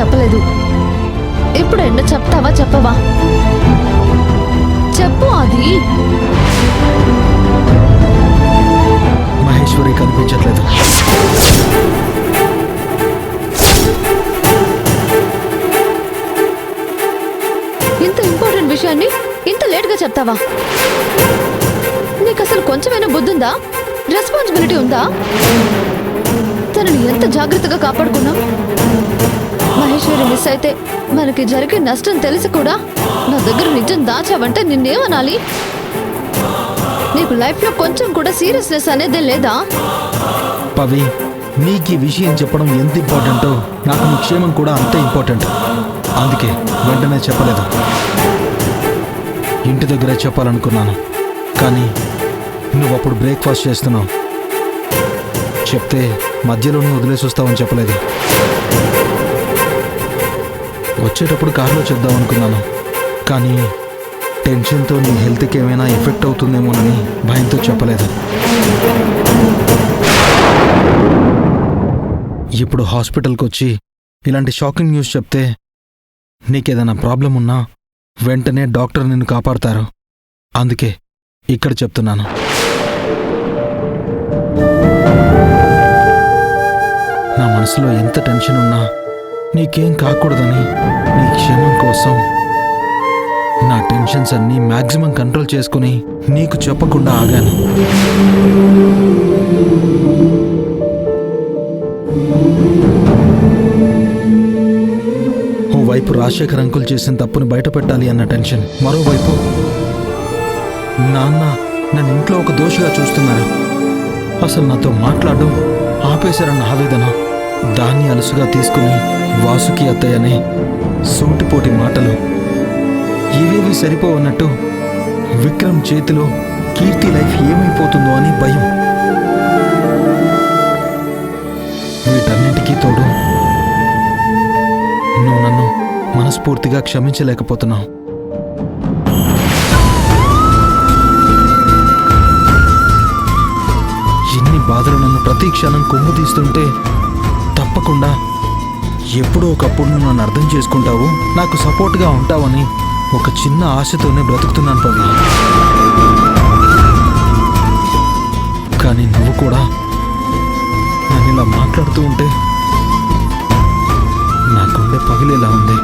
చెప్పలేదు. ఇప్పుడైనా చెప్తావా చెప్పవా? చెప్పు ఆది. మహేశ్వరి కనిపించట్లేదు. ఇంత ఇంపార్టెంట్ విషయాన్ని ఇంత లేట్గా చెప్తావా? నీకు అసలు కొంచెమైనా బుద్ధుందా? రెస్పాన్సిబిలిటీ ఉందా? తనని ఎంత జాగ్రత్తగా కాపాడుకున్నాం. మహేశ్వరి మిస్ అయితే మనకి జరిగే నష్టం తెలిసి కూడా నా దగ్గర నిజం దాచావంటే నిన్నేమనాలి? నీకు లైఫ్లో కొంచెం కూడా సీరియస్నెస్ అనేదే లేదా? పవి, నీకు ఈ విషయం చెప్పడం ఎంత ఇంపార్టెంటో నాకు నీ క్షేమం కూడా అంతే ఇంపార్టెంట్. అందుకే వెంటనే చెప్పలేదు. ఇంటి దగ్గరే చెప్పాలనుకున్నాను, కానీ నువ్వు అప్పుడు బ్రేక్ఫాస్ట్ చేస్తున్నావు. చెప్తే మధ్యలోనే వదిలేసి వస్తావని చెప్పలేదు. వచ్చేటప్పుడు కారులో చెప్దాం అనుకున్నాను, కానీ టెన్షన్తో నీ హెల్త్కి ఏమైనా ఎఫెక్ట్ అవుతుందేమోనని భయంతో చెప్పలేదు. ఇప్పుడు హాస్పిటల్కి వచ్చి ఇలాంటి షాకింగ్ న్యూస్ చెప్తే నీకేదైనా ప్రాబ్లం ఉన్నా వెంటనే డాక్టర్ నిన్ను కాపాడతారు. అందుకే ఇక్కడ చెప్తున్నాను. నా మనసులో ఎంత టెన్షన్ ఉన్నా నీకేం కాకూడదని నీ క్షేమం కోసం నా టెన్షన్స్ అన్నీ మ్యాక్సిమం కంట్రోల్ చేసుకుని నీకు చెప్పకుండా ఆగాను. ఓవైపు రాజశేఖర్ అంకుల్ చేసిన తప్పుని బయట పెట్టాలి అన్న టెన్షన్, మరోవైపు నాన్న నన్ను ఇంట్లో ఒక దోషిగా చూస్తున్నారు, అసలు నాతో మాట్లాడడం ఆపేశారన్న ఆవేదన, దాన్ని అలుసుగా తీసుకుని వాసుకి అత్తయ్యనే సూటిపోటి మాటలు, ఇవేవి సరిపోవన్నట్టు విక్రమ్ చేతిలో కీర్తి లైఫ్ ఏమైపోతుందో అని భయం. వీటన్నింటికీ తోడు నువ్వు నన్ను మనస్ఫూర్తిగా క్షమించలేకపోతున్నావు. ఎన్ని బాధలు నన్ను ప్రతి క్షణం కొంగు తీస్తుంటే తప్పకుండా ఎప్పుడో ఒకప్పుడు నువ్వు నన్ను అర్థం చేసుకుంటావు, నాకు సపోర్ట్గా ఉంటావని ఒక చిన్న ఆశతోనే బ్రతుకుతున్నాను పవి. కానీ నువ్వు కూడా నన్ను ఇలా మాట్లాడుతూ ఉంటే నా గుండె పగిలేలా ఉంది.